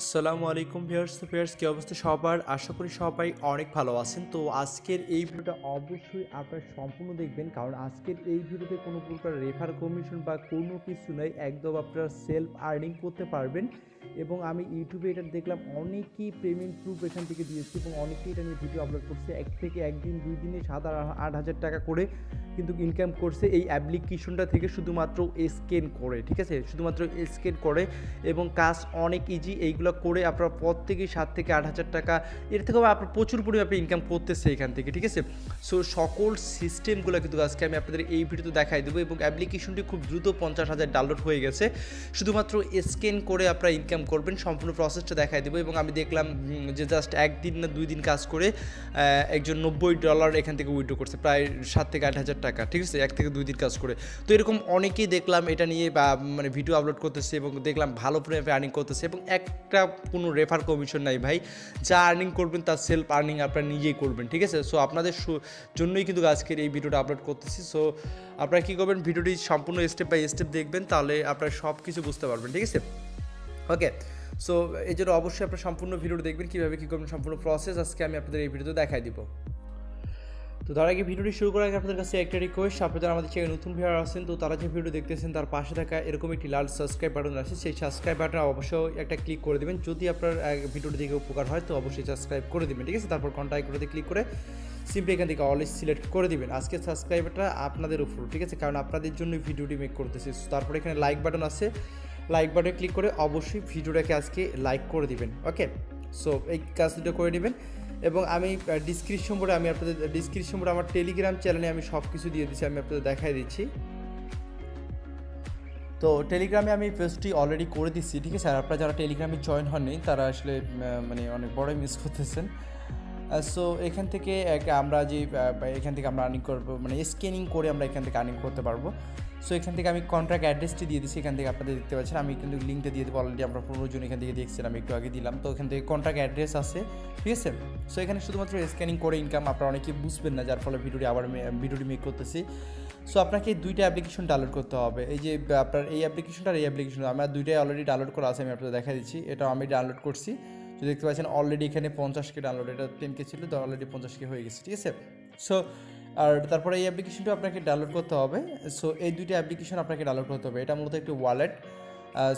আসসালামু আলাইকুম ভিউয়ার্স কি অবস্থা সবার? আশা করি সবাই অনেক ভালো আছেন। তো আজকের এই ভিডিওটা অবশ্যই আপনারা সম্পূর্ণ দেখবেন, কারণ আজকের এই ভিডিওতে কোনো প্রকার রেফার কমিশন বা কোনো কিছু নাই, একদম আপনারা সেলফ আর্নিং করতে পারবেন। এবং আমি ইউটিউবে এটা দেখলাম অনেকেই পেমেন্ট প্রুফ এখান থেকে দিয়েছে এবং অনেকেই এটা নিয়ে ভিডিও আপলোড করছে। একদিন 2 দিনে 7-8 হাজার টাকা করে কিন্তু ইনকাম করছে এই অ্যাপ্লিকেশনটা থেকে, শুধুমাত্র স্ক্যান করে। ঠিক আছে, শুধুমাত্র স্ক্যান করে এবং কাজ অনেক ইজি। এইগুলো করে আপনার প্রত্যেকেই 7 থেকে 8 হাজার টাকা, এর থেকেও আপনার প্রচুর পরিমাণে ইনকাম করতেছে এখান থেকে। ঠিক আছে, সো সকল সিস্টেমগুলো কিন্তু আজকে আমি আপনাদের এই ভিডিওতে দেখাই দেবো এবং অ্যাপ্লিকেশনটি খুব দ্রুত 50,000 ডাউনলোড হয়ে গেছে। শুধুমাত্র স্ক্যান করে আপনারা ইনকাম করবেন, সম্পূর্ণ প্রসেসটা দেখাই দেবো। এবং আমি দেখলাম যে জাস্ট 1 দিন না 2 দিন কাজ করে একজন $90 এখান থেকে উইথড্র করছে, প্রায় 7 থেকে 8 হাজার টাকা। ঠিক আছে, 1 থেকে 2 দিন কাজ করে। তো এরকম অনেকেই দেখলাম এটা নিয়ে বা মানে ভিডিও আপলোড করতেছে এবং দেখলাম ভালো পরিমাণে আর্নিং করতেছে এবং একটা কোনো রেফার কমিশন নাই ভাই। যা আর্নিং করবেন তার সেলফ আর্নিং আপনারা নিজেই করবেন। ঠিক আছে, সো আপনাদের জন্যই কিন্তু আজকের এই ভিডিওটা আপলোড করতেছি। সো আপনারা কী করবেন, ভিডিওটি সম্পূর্ণ স্টেপ বাই স্টেপ দেখবেন, তাহলে আপনারা সব কিছু বুঝতে পারবেন। ঠিক আছে, ওকে। সো এই জন্য অবশ্যই আপনারা সম্পূর্ণ ভিডিওটা দেখবেন, কীভাবে কী করবেন সম্পূর্ণ প্রসেস আজকে আমি আপনাদের এই ভিডিওতে দেখাই দিব। তো তার আগে ভিডিওটি শুরু করার আগে আপনাদের কাছে একটা রিকোয়েস্ট, আপনারা আমাদের চ্যানেলে নতুন ভিউয়ার আছেন, তো তারা যে ভিডিও দেখতেছেন তার পাশে থাকা এরকম একটি লাল সাবস্ক্রাইব বাটন আছে, সেই সাবস্ক্রাইব বাটনে অবশ্যই একটা ক্লিক করে দেবেন। যদি আপনার ভিডিওটি দেখে উপকার হয় তো অবশ্যই সাবস্ক্রাইব করে দেবেন। ঠিক আছে, তারপর কন্টাক্ট করে ক্লিক করে সিম্পলি এখান থেকে অলওয়েজ সিলেক্ট করে দিবেন। আজকের সাবস্ক্রাইবটা আপনাদের উপর, ঠিক আছে, কারণ আপনাদের জন্য ভিডিওটি মেক করতেছি। তারপর এখানে লাইক বাটন আছে, লাইক বাটনে ক্লিক করে অবশ্যই ভিডিওটাকে আজকে লাইক করে দিবেন। ওকে, সো এই কাজ দুটো করে নেবেন। এবং আমি ডিসক্রিপশন বোর্ডে আমার টেলিগ্রাম চ্যানেলে আমি সব কিছু দিয়ে দিচ্ছি, আমি আপনাদের দেখাই দিচ্ছি। তো টেলিগ্রামে আমি পেজটি অলরেডি করে দিচ্ছি। ঠিক আছে, আর আপনারা যারা টেলিগ্রামে জয়েন হননি তারা আসলে মানে অনেক বড়ই মিস করতেছেন। সো এখান থেকে আমরা আর্নিং করবো, মানে স্ক্যানিং করে আমরা এখান থেকে আর্নিং করতে পারবো। সো এখান থেকে আমি কন্ট্রাক্ট অ্যাড্রেসটি দিয়ে দিচ্ছি, এখান থেকে আপনাদের দেখতে পাচ্ছেন। আমি কিন্তু লিঙ্কটা দিয়ে দেবো, অলরেডি আমরা 15 জন এখান থেকে দেখছিলাম, একটু আগে দিলাম। তো এখান থেকে কন্ট্রাক্ট অ্যাড্রেস আছে। ঠিক আছে, সো এখানে শুধুমাত্র স্ক্যানিং করে ইনকাম, আপনারা অনেকে বুঝবেন না, যার ফলে ভিডিওটি মেক করতেছি। সো আপনাকে 2টা অ্যাপ্লিকেশন ডাউনলোড করতে হবে। এই যে আপনার এই অ্যাপ্লিকেশনটা আর এই অ্যাপ্লিকেশন, আমার 2টাই অলরেডি ডাউনলোড করা আছে, আমি আপনাদের দেখা দিচ্ছি। এটা আমি ডাউনলোড করছি, তো দেখতে পাচ্ছেন অলরেডি এখানে 50K ডাউনলোড, এটা 10K ছিল, তো অলরেডি 50K হয়ে গেছে। ঠিক আছে, সো আর তারপরে এই অ্যাপ্লিকেশনটা আপনাকে ডাউনলোড করতে হবে। সো এই 2টা অ্যাপ্লিকেশন আপনাকে ডাউনলোড করতে হবে, এটা মূলত একটি ওয়ালেট।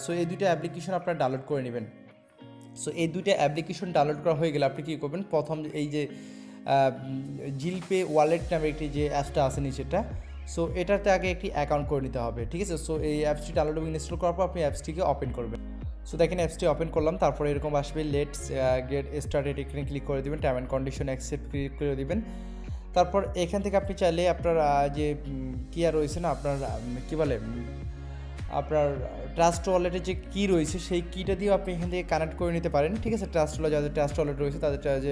সো এই 2টা অ্যাপ্লিকেশন আপনারা ডাউনলোড করে নেবেন। সো এই 2টা অ্যাপ্লিকেশন ডাউনলোড করা হয়ে গেলে আপনি কী করবেন, প্রথম এই যে জিলপে ওয়ালেট নামে একটি যে অ্যাপসটা আছে নিচেটা, সো এটাতে আগে একটি অ্যাকাউন্ট করে নিতে হবে। ঠিক আছে, সো এই অ্যাপসটি ডাউনলোড এবং ইনস্টল করার পর আপনি অ্যাপসটিকে ওপেন করবেন। সো দেখেন অ্যাপসটি ওপেন করলাম, তারপরে এরকম আসবে লেটস গেট স্টার্টেড, এখানে ক্লিক করে দেবেন, term and condition accept click করে দেবেন। তারপর এখান থেকে আপনি চাইলে আপনার যে কি আর রয়েছে না, আপনার কী বলে, আপনার ট্রাস্ট ওয়ালেটে যে কী রয়েছে সেই কিটা দিয়েও আপনি এখান থেকে কানেক্ট করে নিতে পারেন। ঠিক আছে, যাদের ট্রাস্ট ওয়ালেট রয়েছে তাদের যে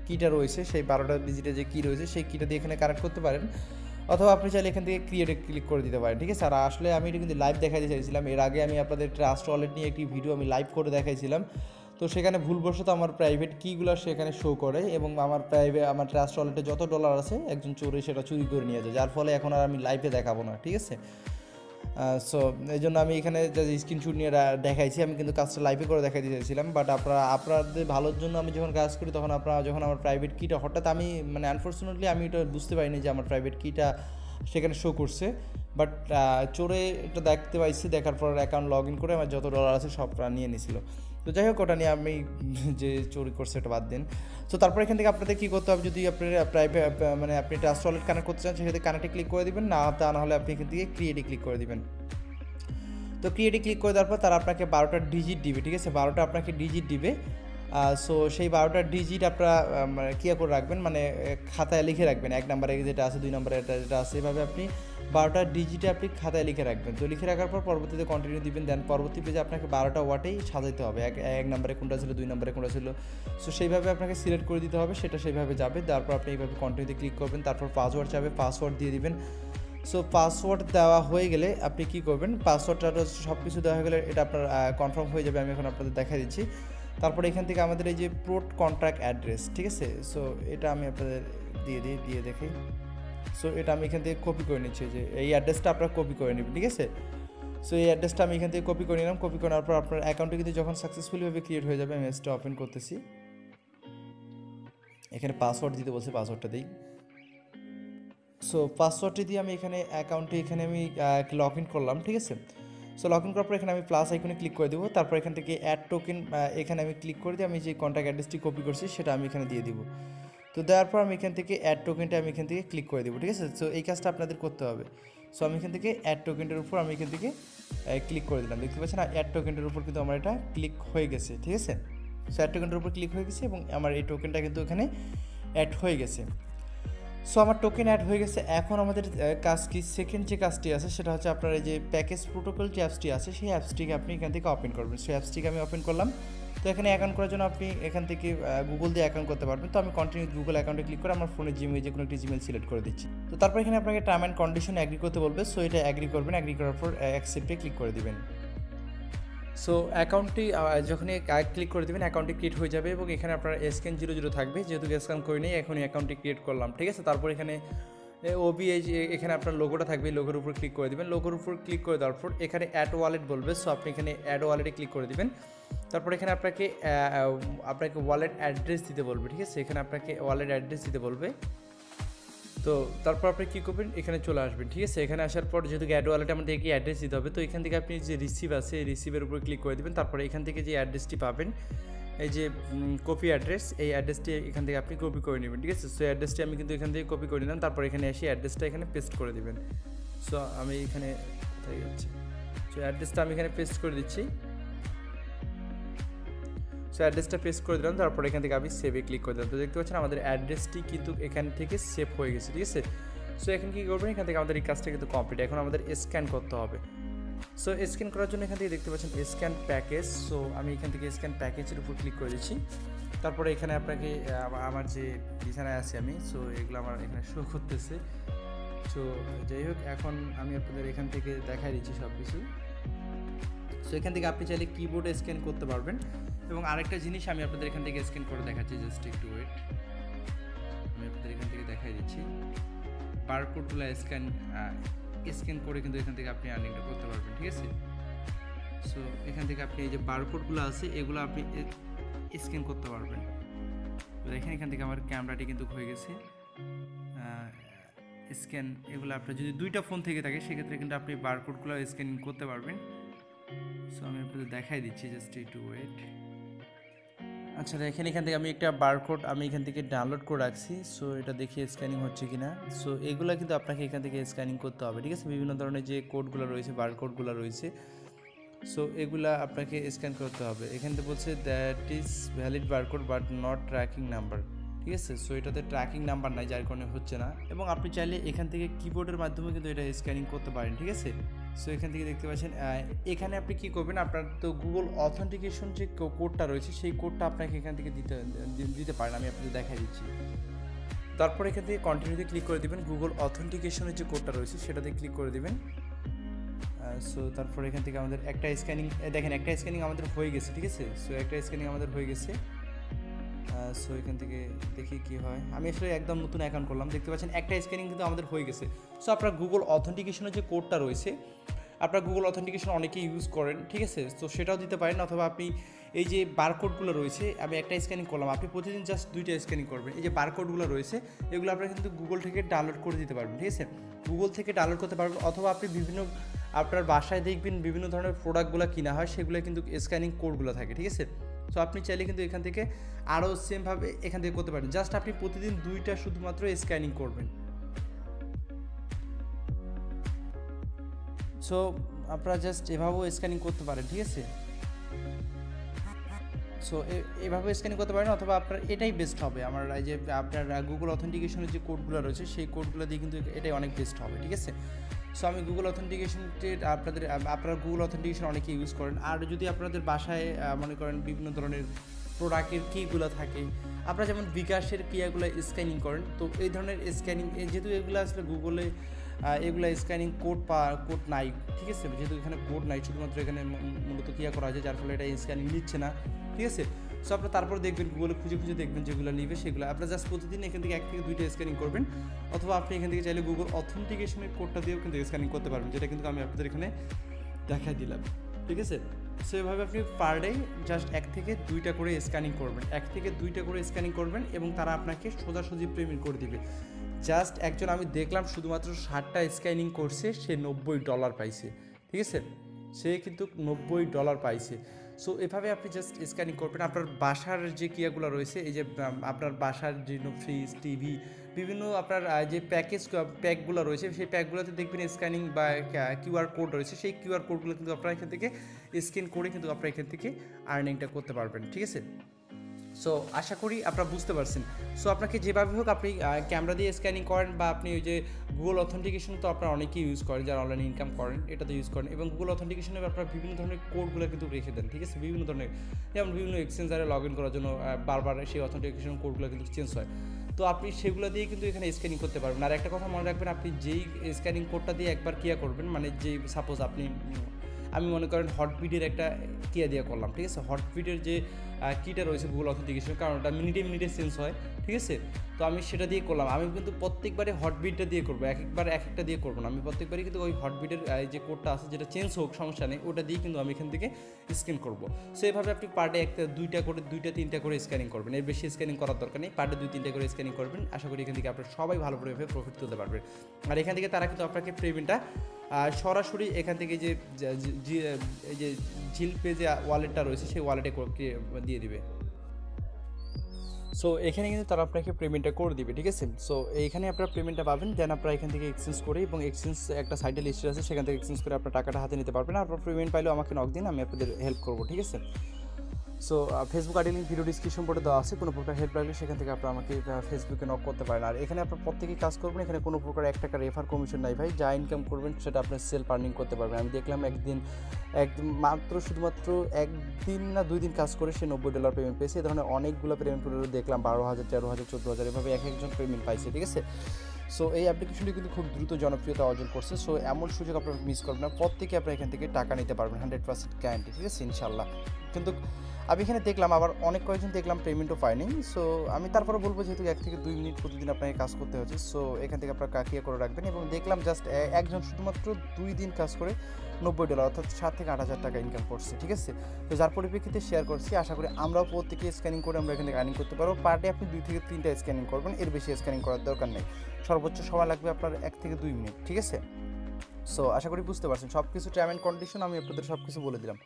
কিটা রয়েছে, সেই 12টা ডিজিটের যে কী রয়েছে সেই কিটা দিয়ে এখানে কানেক্ট করতে পারেন, অথবা আপনি চাইলে এখান থেকে ক্রিয়েটে ক্লিক করে দিতে পারেন। ঠিক আছে, আর আসলে আমি এটা কিন্তু লাইভ দেখাতে চাইছিলাম, এর আগে আমি আপনাদের ট্রাস্ট ওয়ালেট নিয়ে একটি ভিডিও আমি লাইভ করে দেখাইছিলাম। তো সেখানে ভুলবশত আমার প্রাইভেট কিগুলো সেখানে শো করে এবং আমার ট্রাস্ট ওয়ালেটে যত ডলার আছে একজন চোরে সেটা চুরি করে নিয়ে যায়, যার ফলে এখন আর আমি লাইভে দেখাবো না। ঠিক আছে, সো এই জন্য আমি এখানে স্ক্রিনশট নিয়ে দেখাইছি, আমি কিন্তু কাজটা লাইভে করে দেখাইতে চাইছিলাম। বাট আপনাদের ভালোর জন্য আমি যখন কাজ করি তখন যখন আমার প্রাইভেট কিটা হঠাৎ আমি মানে আনফর্চুনেটলি আমি এটা বুঝতে পারিনি যে আমার প্রাইভেট কিটা সেখানে শো করছে। বাট চোরে এটা দেখতে পাইছি, দেখার পর অ্যাকাউন্ট লগ ইন করে আমার যত ডলার আছে সব নিয়ে নিয়েছিল। তো যাই হোক, ওটা নিয়ে আমি যে চুরি করছে এটা বাদ দিন। তো তারপর এখান থেকে আপনাদের কী করতে হবে, যদি আপনার মানে আপনি ট্রাস্ট ওয়ালেট কানেক্ট করতে চান সেক্ষেত্রে কানেক্টে ক্লিক করে দেবেন, তা নাহলে আপনি এখান থেকে ক্রিয়েটে ক্লিক করে দেবেন। তো ক্রিয়েটে ক্লিক করে দেওয়ার পর তারা আপনাকে 12টা ডিজিট দিবে। ঠিক আছে, 12টা আপনাকে ডিজিট দিবে। সো সেই 12টা ডিজিট আপনারা কী করে রাখবেন, মানে খাতায় লিখে রাখবেন, 1 নম্বরে যেটা আছে, 2 নম্বরে যেটা আছে, এভাবে আপনি 12টা ডিজিটে আপনি খাতায় লিখে রাখবেন। তো লিখে রাখার পর পরবর্তীতে কন্টিনিউ দিবেন, দেন পরবর্তী পেজে আপনাকে 12টা ওয়াটেই সাজাইতে হবে, 1 নম্বরে কোনটা ছিল, 2 নম্বরে কোনটা ছিল। সো সেইভাবে আপনাকে সিলেক্ট করে দিতে হবে, সেটা সেইভাবে যাবে। তারপর আপনি এইভাবে কন্টিনিউতে ক্লিক করবেন, তারপর পাসওয়ার্ড যাবে, পাসওয়ার্ড দিয়ে দিবেন। সো পাসওয়ার্ড দেওয়া হয়ে গেলে আপনি কী করবেন, পাসওয়ার্ডটা সব কিছু দেওয়া হয়ে গেলে এটা আপনার কনফার্ম হয়ে যাবে। আমি এখন আপনাদের দেখা দিচ্ছি। তারপরে এখান থেকে আমাদের এই যে প্রোট কন্ট্রাক্ট অ্যাড্রেস, ঠিক আছে, সো এটা আমি আপনাদের দিয়ে দেখি। সো এটা আমি এখান থেকে কপি করে নিচ্ছি, যে এই অ্যাড্রেসটা আপনারা কপি করে নেবেন। ঠিক আছে, সো এই অ্যাড্রেসটা আমি এখান থেকে কপি করে নিলাম। কপি করার পর আপনার অ্যাকাউন্টে কিন্তু যখন সাকসেসফুলিভাবে ক্রিয়েট হয়ে যাবে, আমি এসটা ওপেন করতেছি। এখানে পাসওয়ার্ড দিতে বলছে, পাসওয়ার্ডটা দিই। সো পাসওয়ার্ডটি দিয়ে আমি এখানে অ্যাকাউন্টে এখানে আমি লগ ইন করলাম, ঠিক আছে। সো লগ ইন করার পর এখানে আমি প্লাস আইকনে ক্লিক করে দেবো। তারপর এখান থেকে অ্যাড টোকেন এখানে আমি ক্লিক করে দিয়ে আমি যে কন্ট্যাক্ট অ্যাড্রেসটি কপি করছি সেটা আমি এখানে দিয়ে দিব। তো দেওয়ার পর আমি এখান থেকে অ্যাড টোকেনটা আমি এখান থেকে ক্লিক করে দেবো, ঠিক আছে। সো এই কাজটা আপনাদের করতে হবে। সো আমি এখান থেকে অ্যাড টোকেনটার উপর আমি এখান থেকে ক্লিক করে দিলাম। দেখতে পাচ্ছেন অ্যাড টোকেনটার উপর কিন্তু আমার এটা ক্লিক হয়ে গেছে, ঠিক আছে। সো অ্যাড টোকেনটার উপর ক্লিক হয়ে গেছে এবং আমার এই টোকেনটা কিন্তু এখানে অ্যাড হয়ে গেছে। সো আমার টোকেন অ্যাড হয়ে গেছে। এখন আমাদের কাজ কি, সেকেন্ড যে কাজটি আছে সেটা হচ্ছে আপনার এই যে প্যাকেজ প্রোটোকল যে অ্যাপসটি আছে সেই অ্যাপসটিকে আপনি এখান থেকে ওপেন করবেন। সেই অ্যাপসটিকে আমি ওপেন করলাম। তো এখানে অ্যাকাউন্ট করার জন্য আপনি এখান থেকে গুগল দিয়ে অ্যাকাউন্ট করতে পারবেন। তো আমি কন্টিনিউ গুগল অ্যাকাউন্টে ক্লিক করে আমার ফোনে জিমেল যে কোনো একটি জিমেল সিলেক্ট করে দিচ্ছি। তো তারপর এখানে আপনাকে টার্ম অ্যান্ড কন্ডিশন অ্যাগ্রি করতে বলবে। সো এটা অ্যাগ্রি করবেন। অ্যাগ্রি করার পর অ্যাকসেপ্টে ক্লিক করে দিবেন। সো অ্যাকাউন্টটি যখনই ক্লিক করে দেবেন অ্যাকাউন্টটি ক্রিয়েট হয়ে যাবে এবং এখানে আপনার স্ক্যান 00 থাকবে, যেহেতু স্ক্যান করে নিই এখনই অ্যাকাউন্টটি ক্রিয়েট করলাম, ঠিক আছে। তারপর এখানে ওবিআই এখানে আপনার লোগোটা থাকবে, লোগোর উপর ক্লিক করে দেবেন। লোগোর উপর ক্লিক করে দেওয়ার পর এখানে অ্যাড ওয়ালেট বলবে। সো আপনি এখানে অ্যাড ওয়ালেটে ক্লিক করে দেবেন। তারপর এখানে আপনাকে ওয়ালেট অ্যাড্রেস দিতে বলবে, ঠিক আছে। এখানে আপনাকে ওয়ালেট অ্যাড্রেস দিতে বলবে। তো তারপর আপনি কী করবেন, এখানে চলে আসবেন, ঠিক আছে। এখানে আসার পর যেহেতু অ্যাড ওয়ালেটে আমাদেরকে অ্যাড্রেস দিতে হবে, তো এখান থেকে আপনি যে রিসিভ আছে এই রিসিভের উপর ক্লিক করে দেবেন। তারপরে এখান থেকে যে অ্যাড্রেসটি পাবেন, এই যে কপি অ্যাড্রেস, এই অ্যাড্রেসটি এখান থেকে আপনি কপি করে নেবেন, ঠিক আছে। সো অ্যাড্রেসটি আমি কিন্তু এখান থেকে কপি করে নিলাম। তারপর এখানে এসে অ্যাড্রেসটা এখানে পেস্ট করে দেবেন। সো আমি এখানে কোথায় যাচ্ছে, সো অ্যাড্রেসটা আমি এখানে পেস্ট করে দিচ্ছি। সো অ্যাড্রেসটা পেস্ট করে দিলাম। তারপর এখান থেকে আমি সেভে ক্লিক করে দিলাম। তো দেখতে পাচ্ছেন আমাদের অ্যাড্রেসটি কিন্তু এখান থেকে সেভ হয়ে গেছে, ঠিক আছে। সো এখন কী করবেন, এখান থেকে আমাদের এই কাজটা কিন্তু কমপ্লিট। এখন আমাদের স্ক্যান করতে হবে। সো স্ক্যান করার জন্য এখান থেকে দেখতে পাচ্ছেন স্ক্যান প্যাকেজ। সো আমি এখান থেকে স্ক্যান প্যাকেজের উপর ক্লিক করে দিচ্ছি। তারপরে এখানে আপনাকে আমার যে বিছানায় আছি আমি, সো এগুলো আমার এখানে শো করতেছে। সো যাই হোক, এখন আমি আপনাদের এখান থেকে দেখাই দিচ্ছি সব কিছু। সো এখান থেকে আপনি চাইলে কিবোর্ডে স্ক্যান করতে পারবেন। এবং আরেকটা জিনিস আমি আপনাদের এখান থেকে স্ক্যান করে দেখাচ্ছি, জাস্ট একটু ওয়েট, আমি আপনাদের এখান থেকে দেখাই দিচ্ছি। বারকোডগুলো স্ক্যান করে কিন্তু এখান থেকে আপনি আর্নিংটা করতে পারবেন, ঠিক আছে। সো এখান থেকে আপনি এই যে বারকোডগুলো আছে এগুলো আপনি স্ক্যান করতে পারবেন। দেখেন এখান থেকে আমার ক্যামেরাটি কিন্তু হয়ে গেছে স্ক্যান। এগুলো আপনার যদি দুইটা ফোন থেকে থাকে সেক্ষেত্রে কিন্তু আপনি বারকোডগুলো স্ক্যান করতে পারবেন। সো আমি আপনাদের দেখাই দিচ্ছি, জাস্ট একটু ওয়েট। আচ্ছা দেখেন এখান থেকে আমি একটা বারকোড আমি এখান থেকে ডাউনলোড করে রাখছি। সো এটা দেখি স্ক্যানিং হচ্ছে কিনা। সো এগুলো কিন্তু আপনাকে এখান থেকে স্ক্যানিং করতে হবে, ঠিক আছে। বিভিন্ন ধরনের যে কোডগুলো রয়েছে, বারকোডগুলো রয়েছে, সো এগুলা আপনাকে স্ক্যান করতে হবে। এখান থেকে বলছে that is valid barcode but not tracking number, ঠিক আছে। সো এটাতে ট্র্যাকিং নাম্বার নাই, যার কারণে হচ্ছে না। এবং আপনি চাইলে এখান থেকে কিবোর্ডের মাধ্যমে কিন্তু এটা স্ক্যানিং করতে পারেন, ঠিক আছে। সো এখান থেকে দেখতে পাচ্ছেন এখানে আপনি কী করবেন, আপনার তো গুগল অথেন্টিকেশন যে কোডটা রয়েছে সেই কোডটা আপনাকে এখান থেকে দিতে পারেন। আমি আপনাদের দেখাই দিচ্ছি। তারপর এখান থেকে কন্টিনিউতে ক্লিক করে দেবেন। গুগল অথেন্টিকেশনের যে কোডটা রয়েছে সেটাতে ক্লিক করে দেবেন। সো তারপর এখান থেকে আমাদের একটা স্ক্যানিং, দেখেন একটা স্ক্যানিং আমাদের হয়ে গেছে, ঠিক আছে। সো একটা স্ক্যানিং আমাদের হয়ে গেছে। সো এখান থেকে দেখি কী হয়। আমি আসলে একদম নতুন অ্যাকাউন্ট করলাম, দেখতে পাচ্ছেন একটা স্ক্যানিং কিন্তু আমাদের হয়ে গেছে। সো আপনার গুগল অথেন্টিকেশনের যে কোডটা রয়েছে, আপনার গুগল অথেন্টিকেশন অনেকেই ইউজ করেন, ঠিক আছে। তো সেটাও দিতে পারেন, অথবা আপনি এই যে বারকোডগুলো রয়েছে, আমি একটা স্ক্যানিং করলাম, আপনি প্রতিদিন জাস্ট 2টা স্ক্যানিং করবেন। এই যে বারকোডগুলো রয়েছে এগুলো আপনারা কিন্তু গুগল থেকে ডাউনলোড করে দিতে পারবেন, ঠিক আছে। গুগল থেকে ডাউনলোড করতে পারবেন, অথবা আপনি বিভিন্ন আপনার বাসায় দেখবেন বিভিন্ন ধরনের প্রোডাক্টগুলো কিনা হয় সেগুলো কিন্তু স্ক্যানিং কোডগুলো থাকে, ঠিক আছে। সো আপনি চাইলে কিন্তু এখান থেকে আরও সেমভাবে এখান থেকে করতে পারেন। জাস্ট আপনি প্রতিদিন 2টা শুধুমাত্র স্ক্যানিং করবেন। সো আপনারা জাস্ট এভাবেও স্ক্যানিং করতে পারেন, ঠিক আছে। সো এভাবে স্ক্যানিং করতে পারেন, অথবা আপনার এটাই বেস্ট হবে। আমার এই যে আপনার গুগল অথেন্টিকেশনের যে কোডগুলো রয়েছে সেই কোডগুলো দিয়ে কিন্তু এটাই অনেক বেস্ট হবে, ঠিক আছে। সো আমি গুগল অথেন্টিকেশনটি আপনারা গুগল অথেন্টিকেশন অনেকে ইউজ করেন। আর যদি আপনাদের বাসায় মনে করেন বিভিন্ন ধরনের প্রোডাক্টের কিগুলো থাকে, আপনারা যেমন বিকাশের ক্রিয়াগুলো স্ক্যানিং করেন, তো এই ধরনের স্ক্যানিং যেহেতু এগুলো আসলে গুগলে এগুলো স্ক্যানিং কোড নাই, ঠিক আছে। যেহেতু এখানে কোড নাই, শুধুমাত্র এখানে মূলত ক্রিয়া করা হয়েছে, যার ফলে এটা স্ক্যানিং নিচ্ছে না, ঠিক আছে। সো আপনারা তারপর দেখবেন গুগলে খুঁজে দেখবেন যেগুলো নিবে সেগুলো আপনারা জাস্ট প্রতিদিন এখান থেকে 1 থেকে 2টা স্ক্যানিং করবেন, অথবা আপনি এখান থেকে চাইলে গুগল অথেন্টিকেশনের কোডটা দিয়েও কিন্তু স্ক্যানিং করতে পারবেন, যেটা কিন্তু আমি আপনাদের এখানে দেখাই দিলাম, ঠিক আছে। সো এভাবে আপনি পার ডে জাস্ট 1 থেকে 2টা করে স্ক্যানিং করবেন, 1 থেকে 2টা করে স্ক্যানিং করবেন এবং তারা আপনাকে সোজাসুজি পেমেন্ট করে দিবে। জাস্ট একজন আমি দেখলাম শুধুমাত্র 60টা স্ক্যানিং করছে, সে $90 পাইছে, ঠিক আছে। সে কিন্তু $90 পাইছে। সো এভাবে আপনি জাস্ট স্ক্যানিং করবেন। আপনার বাসার যে ক্রিয়াগুলো রয়েছে, এই যে আপনার বাসার যে ফ্রিজ, টিভি, বিভিন্ন আপনার যে প্যাকগুলো রয়েছে, সেই প্যাকগুলোতে দেখবেন স্ক্যানিং বা কিউআর কোড রয়েছে। সেই কিউআর কোডগুলো কিন্তু আপনারা এখান থেকে স্ক্যান করে কিন্তু আপনারা এখান থেকে আর্নিংটা করতে পারবেন, ঠিক আছে। সো আশা করি আপনারা বুঝতে পারছেন। সো আপনাকে যেভাবে হোক আপনি ক্যামেরা দিয়ে স্ক্যানিং করেন বা আপনি ওই যে গুগল অথেন্টিকেশন তো আপনারা অনেকেই ইউজ করেন, যারা অনলাইনে ইনকাম করেন এটাতে ইউজ করেন, এবং গুগল অথেন্টিকেশনে আপনারা বিভিন্ন ধরনের কোডগুলো কিন্তু রেখে দেন, ঠিক আছে। বিভিন্ন ধরনের, যেমন বিভিন্ন এক্সচেঞ্জারে লগ ইন করার জন্য বারবার সেই অথেন্টিকেশন কোডগুলো কিন্তু চেঞ্জ হয়। তো আপনি সেগুলো দিয়ে কিন্তু এখানে স্ক্যানিং করতে পারবেন। আর একটা কথা মনে রাখবেন, আপনি যেই স্ক্যানিং কোডটা দিয়ে একবার ক্রিয়া করবেন, মানে যেই সাপোজ আমি মনে করেন হটবিটের একটা কিয়া দিয়ে করলাম, ঠিক আছে। হটবিটের যে কিটা রয়েছে গুগল অথেন্টিকেশন, কারণ ওটা মিনিটে মিনিটে চেঞ্জ হয়, ঠিক আছে। তো আমি সেটা দিয়ে করলাম। আমি কিন্তু প্রত্যেকবারে হটবিটটা দিয়ে করবো, একবার এক একটা দিয়ে করবো না। আমি প্রত্যেকবারই কিন্তু ওই হটবিটের যে কোডটা আছে, যেটা চেঞ্জ হোক সমস্যা নেই, ওটা দিয়ে কিন্তু আমি এখান থেকে স্ক্যান করবো। সো এভাবে আপনি পার ডে 2টা 3টা করে স্ক্যানিং করবেন, এর বেশি স্ক্যানিং করার দরকার নেই। পার ডে 2-3টা করে স্ক্যানিং করবেন। আশা করি এখান থেকে আপনারা সবাই ভালো করে প্রফিট তুলতে পারবেন। আর এখান থেকে তারা কিন্তু আপনাকে পেমেন্টটা সরাসরি এখান থেকে যে এই যে ঝিল পে যে ওয়ালেটটা রয়েছে, সেই ওয়ালেটে দিয়ে দিবে। সো এখানে কিন্তু তারা আপনাকে পেমেন্টটা করে দিবে, ঠিক আছে। সো এইখানে আপনারা পেমেন্টটা পাবেন, দেন আপনারা এখান থেকে এক্সচেঞ্জ করে, এবং এক্সচেঞ্জ একটা সাইটে লিস্ট আছে, সেখান থেকে এক্সচেঞ্জ করে আপনার টাকাটা হাতে নিতে পারবেন। আর আপনার পেমেন্ট পাইলেও আমাকে নক দিন, আমি আপনাদের হেল্প করবো, ঠিক আছে। So Facebook ID link video description বোর্ডে দেওয়া আছে। কোনো প্রকার হেল্প লাগলে সেখান থেকে আপনারা আমাকে ফেসবুকে নক করতে পারেন। আর এখানে আপনার প্রত্যেকেই কাজ করবেন, এখানে কোনো প্রকার 1 টাকা রেফার কমিশন নাই ভাই। যা ইনকাম করবেন সেটা আপনার সেলফ আর্নিং করতে পারবেন। আমি দেখলাম একদিন শুধুমাত্র 1 দিন না 2 দিন কাজ করে সে $90 পেমেন্ট পেয়েছে। এই ধরনের অনেকগুলো পেমেন্ট দেখলাম, 12,000, 13,000, 14,000 এভাবে এক একজন পেমেন্ট পাইছে, ঠিক আছে। সো এই অ্যাপ্লিকেশনটি কিন্তু খুব দ্রুত জনপ্রিয়তা অর্জন করছে। সো এমন সুযোগ আপনারা মিস করবেন না। প্রত্যেকে আপনারা এখান থেকে টাকা নিতে পারবেন 100% গ্যারান্টি, ঠিক আছে, ইনশাল্লাহ। কিন্তু আমি এখানে দেখলাম আবার অনেক কয়েকজন দেখলাম পেমেন্টও পায়নি। সো আমি তারপরে বলবো, যেহেতু 1 থেকে 2 মিনিট প্রতিদিন আপনাকে কাজ করতে হচ্ছে, সো এখান থেকে আপনারা কাকিয়া করে রাখবেন। এবং দেখলাম জাস্ট একজন শুধুমাত্র 2 দিন কাজ করে $90, অর্থাৎ 7 থেকে 8,000 টাকা ইনকাম করছে, ঠিক আছে। তো যার পরিপ্রেক্ষিতে শেয়ার করছি, আশা করি আমরাও প্রত্যেকে স্ক্যানিং করে আমরা এখান থেকে আর্নিং করতে পারবো। পার ডে আপনি 2 থেকে 3টা স্ক্যানিং করবেন, এর বেশি স্ক্যানিং করার দরকার নেই। সর্বোচ্চ সময় লাগবে আপনার 1 থেকে 2 মিনিট, ঠিক আছে। সো আশা করি বুঝতে পারছেন, সব কিছু টার্ম অ্যান্ড কন্ডিশন আমি আপনাদের সব কিছু বলে দিলাম,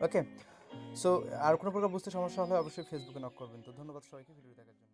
ওকে। সো আর কোনো প্রকার বুঝতে সমস্যা হলে অবশ্যই ফেসবুকে নক করবেন। তো ধন্যবাদ সবাইকে ভিডিও দেখার জন্য।